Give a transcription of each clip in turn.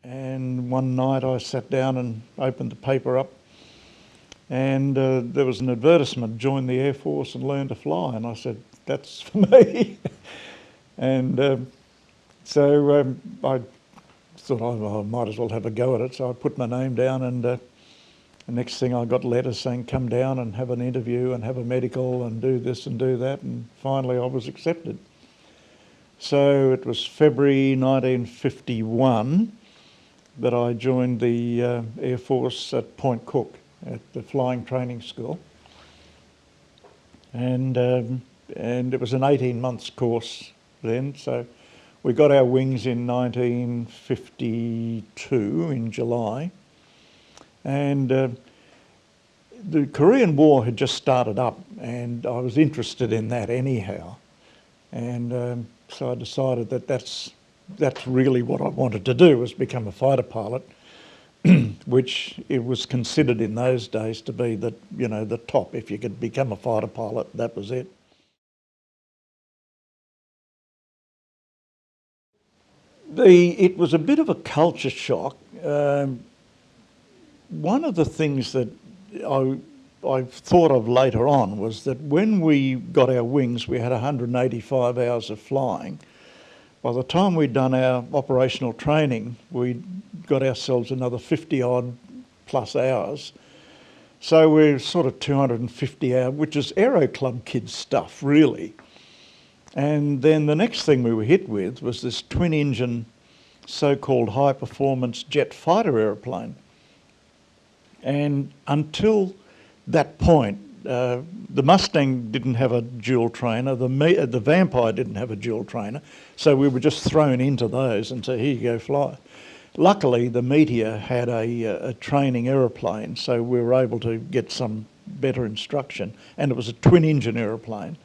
And one night I sat down and opened the paper up, and there was an advertisement, join the Air Force and learn to fly. And I said, that's for me. And so I thought I might as well have a go at it. So I put my name down, and the next thing I got letters saying, come down and have an interview and have a medical and do this and do that. And finally I was accepted. So it was February 1951 that I joined the Air Force at Point Cook at the Flying Training School. And it was an 18 months course then. So we got our wings in 1952 in July. And the Korean War had just started up, and I was interested in that anyhow. And so I decided that that's really what I wanted to do, was become a fighter pilot, which it was considered in those days to be the top. If you could become a fighter pilot, that was it. It was a bit of a culture shock. One of the things that I thought of later on was that when we got our wings, we had 185 hours of flying. By the time we'd done our operational training, we'd got ourselves another 50 odd plus hours. So we're sort of 250 hours, which is Aero Club kids stuff, really. And then the next thing we were hit with was this twin engine, so-called high performance jet fighter aeroplane. And until that point, the Mustang didn't have a dual trainer, the Vampire didn't have a dual trainer, so we were just thrown into those and said, here you go, fly. Luckily, the Meteor had a training aeroplane, so we were able to get some better instruction, and it was a twin-engine aeroplane.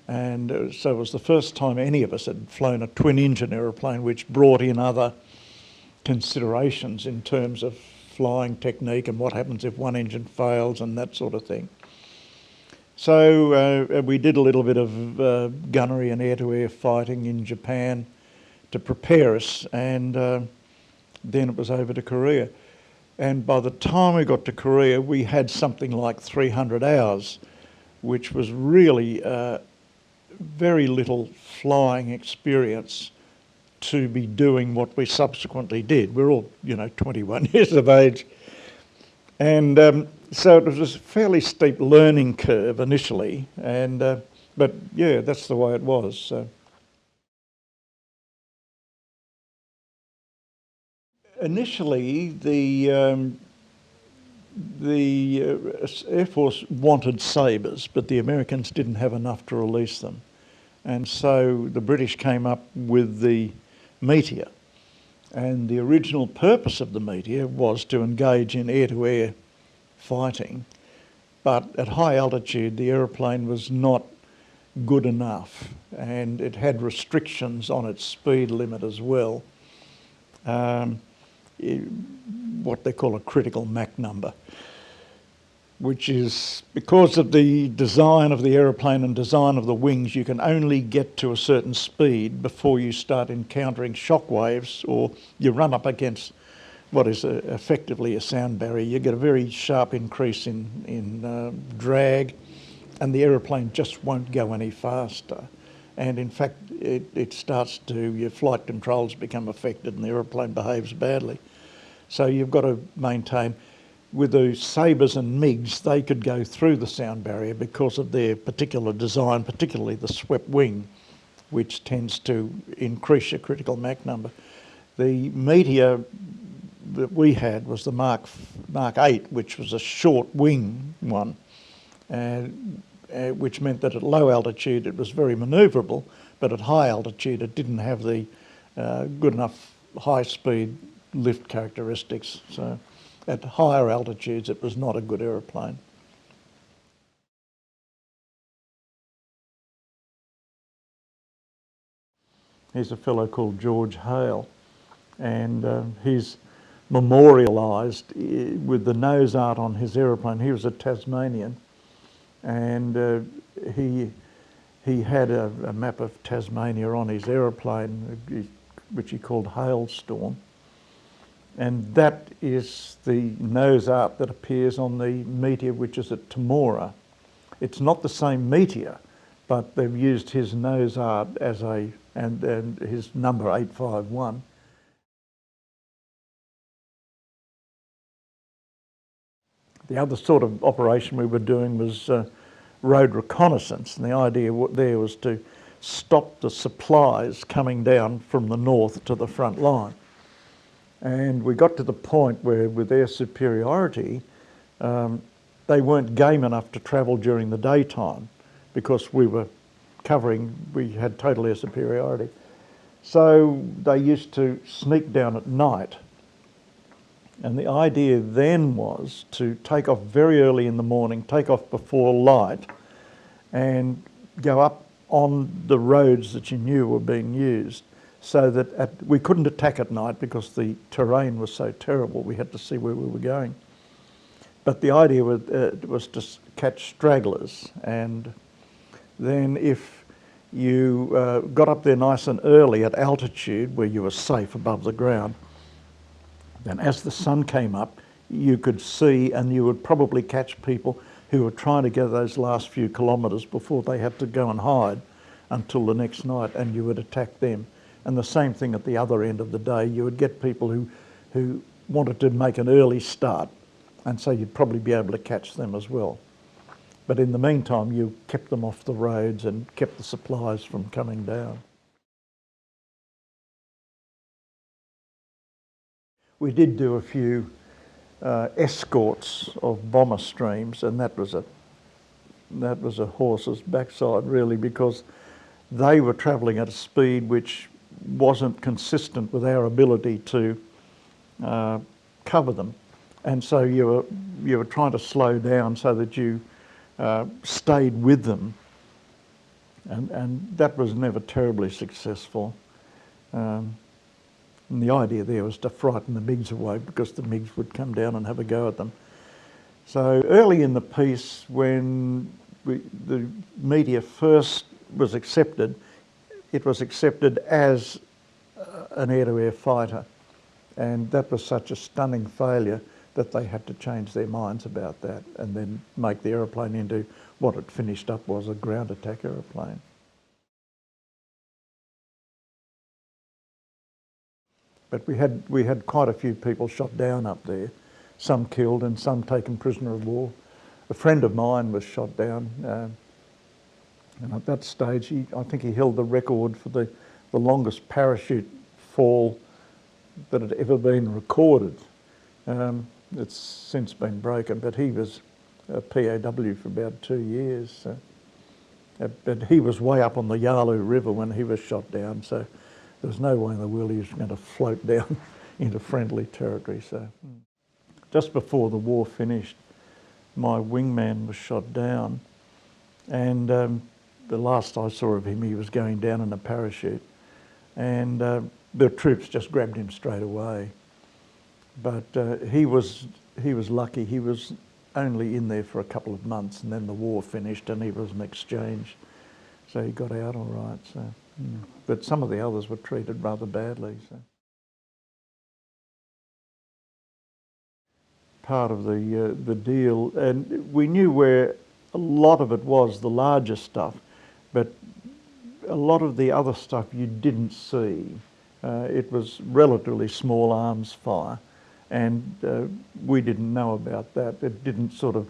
And so it was the first time any of us had flown a twin-engine aeroplane, which brought in other considerations in terms of flying technique and what happens if one engine fails and that sort of thing. So we did a little bit of gunnery and air-to-air fighting in Japan to prepare us, and then it was over to Korea. And by the time we got to Korea, we had something like 300 hours, which was really very little flying experience to be doing what we subsequently did. We're all, 21 years of age. And so it was a fairly steep learning curve initially, but yeah, that's the way it was. So. Initially, the Air Force wanted Sabres, but the Americans didn't have enough to release them. And so the British came up with the Meteor. And the original purpose of the Meteor was to engage in air-to-air fighting. But at high altitude, the aeroplane was not good enough, and it had restrictions on its speed limit as well. What they call a critical Mach number, which is because of the design of the aeroplane and design of the wings, you can only get to a certain speed before you start encountering shock waves, or you run up against what is effectively a sound barrier. You get a very sharp increase in drag, and the aeroplane just won't go any faster. And in fact, it starts to, your flight controls become affected and the aeroplane behaves badly. So you've got to maintain. With the Sabres and MiGs, they could go through the sound barrier because of their particular design, particularly the swept wing, which tends to increase your critical Mach number. The Meteor that we had was the Mark 8, which was a short wing one, which meant that at low altitude it was very manoeuvrable, but at high altitude it didn't have the good enough high speed lift characteristics. So at higher altitudes it was not a good aeroplane. Here's a fellow called George Hale, and he's memorialised with the nose art on his aeroplane. He was a Tasmanian, and he had a map of Tasmania on his aeroplane, which he called Hailstorm. And that is the nose art that appears on the meteor which is at Temora. It's not the same meteor, but they've used his nose art as and his number 851. The other sort of operation we were doing was road reconnaissance, and the idea there was to stop the supplies coming down from the north to the front line. And we got to the point where, with their superiority, they weren't game enough to travel during the daytime because we had total air superiority. So they used to sneak down at night. And the idea then was to take off very early in the morning, take off before light, and go up on the roads that you knew were being used, so that we couldn't attack at night because the terrain was so terrible. We had to see where we were going. But the idea was to catch stragglers, and then if you got up there nice and early at altitude where you were safe above the ground, then as the sun came up, you could see, and you would probably catch people who were trying to get those last few kilometres before they had to go and hide until the next night, and you would attack them. And the same thing at the other end of the day. You would get people who wanted to make an early start, and so you'd probably be able to catch them as well. But in the meantime, you kept them off the roads and kept the supplies from coming down. We did do a few escorts of bomber streams, and that was a horse's backside really, because they were travelling at a speed which wasn't consistent with our ability to cover them, and so you were trying to slow down so that you stayed with them, and that was never terribly successful. And the idea there was to frighten the MiGs away, because the MiGs would come down and have a go at them. So early in the piece, when the meteor first was accepted, it was accepted as an air-to-air fighter. And that was such a stunning failure that they had to change their minds about that and then make the aeroplane into what it finished up was, a ground attack aeroplane. But we had quite a few people shot down up there, some killed and some taken prisoner of war. A friend of mine was shot down, and at that stage, I think he held the record for the longest parachute fall that had ever been recorded. It's since been broken, but he was a POW for about 2 years. But he was way up on the Yalu River when he was shot down, so there was no way in the world he was going to float down into friendly territory. So, just before the war finished, my wingman was shot down, and the last I saw of him, he was going down in a parachute, and the troops just grabbed him straight away. But he was lucky. He was only in there for a couple of months, and then the war finished, and he was an exchange, so he got out all right. So. But some of the others were treated rather badly. So. Part of the deal, and we knew where a lot of it was, the larger stuff, but a lot of the other stuff you didn't see. It was relatively small arms fire, and we didn't know about that. It didn't sort of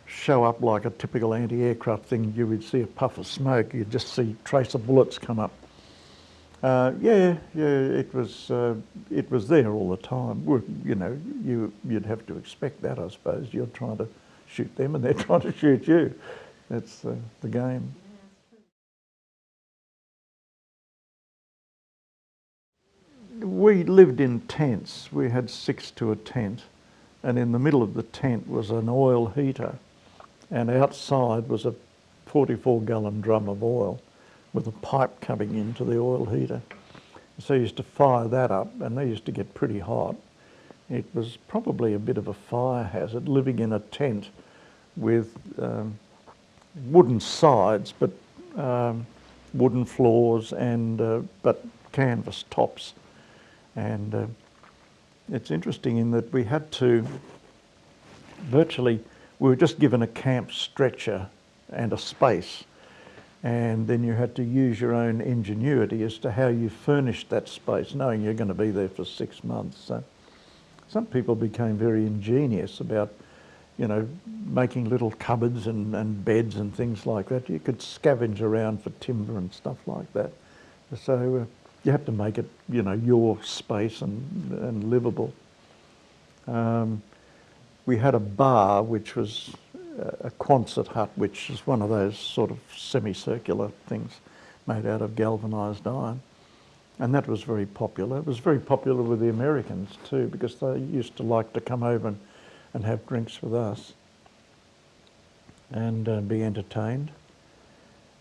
show up like a typical anti-aircraft thing. You would see a puff of smoke, you'd just see trace of bullets come up. It was there all the time. You know, you'd have to expect that, I suppose. You're trying to shoot them and they're trying to shoot you. That's the game. We lived in tents. We had 6 to a tent, and in the middle of the tent was an oil heater, and outside was a 44-gallon drum of oil with a pipe coming into the oil heater. So you used to fire that up, and they used to get pretty hot. It was probably a bit of a fire hazard, living in a tent with wooden sides, but wooden floors, and but canvas tops. And It's interesting in that we had to virtually, we were just given a camp stretcher and a space, and then you had to use your own ingenuity as to how you furnished that space, knowing you're going to be there for 6 months. So some people became very ingenious about, you know, making little cupboards and beds and things like that. You could scavenge around for timber and stuff like that. So you had to make it, you know, your space and livable. We had a bar, which was a Quonset hut, which is one of those sort of semicircular things made out of galvanised iron. And that was very popular. It was very popular with the Americans too, because they used to like to come over and have drinks with us and be entertained.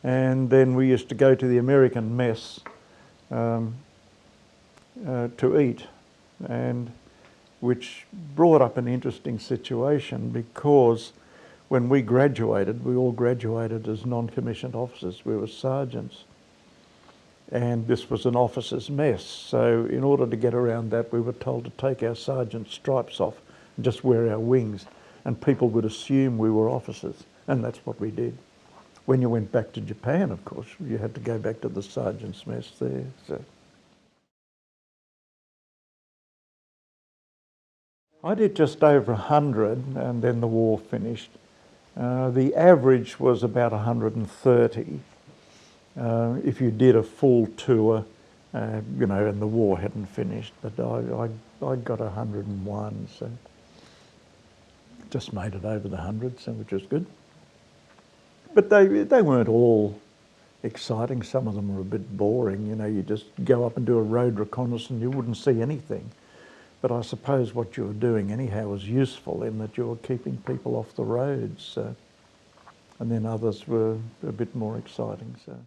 And then we used to go to the American mess to eat, and which brought up an interesting situation, because when we graduated, we all graduated as non-commissioned officers. We were sergeants. And this was an officer's mess. So in order to get around that, we were told to take our sergeant stripes off and just wear our wings. And people would assume we were officers. And that's what we did. When you went back to Japan, of course, you had to go back to the sergeant's mess there. So I did just over 100, and then the war finished. The average was about 130. If you did a full tour, you know, and the war hadn't finished, but I got 101, so just made it over the 100, so which was good. But they weren't all exciting. Some of them were a bit boring. You know, you just go up and do a road reconnaissance and you wouldn't see anything. But I suppose what you were doing anyhow was useful in that you were keeping people off the roads. And then others were a bit more exciting. So.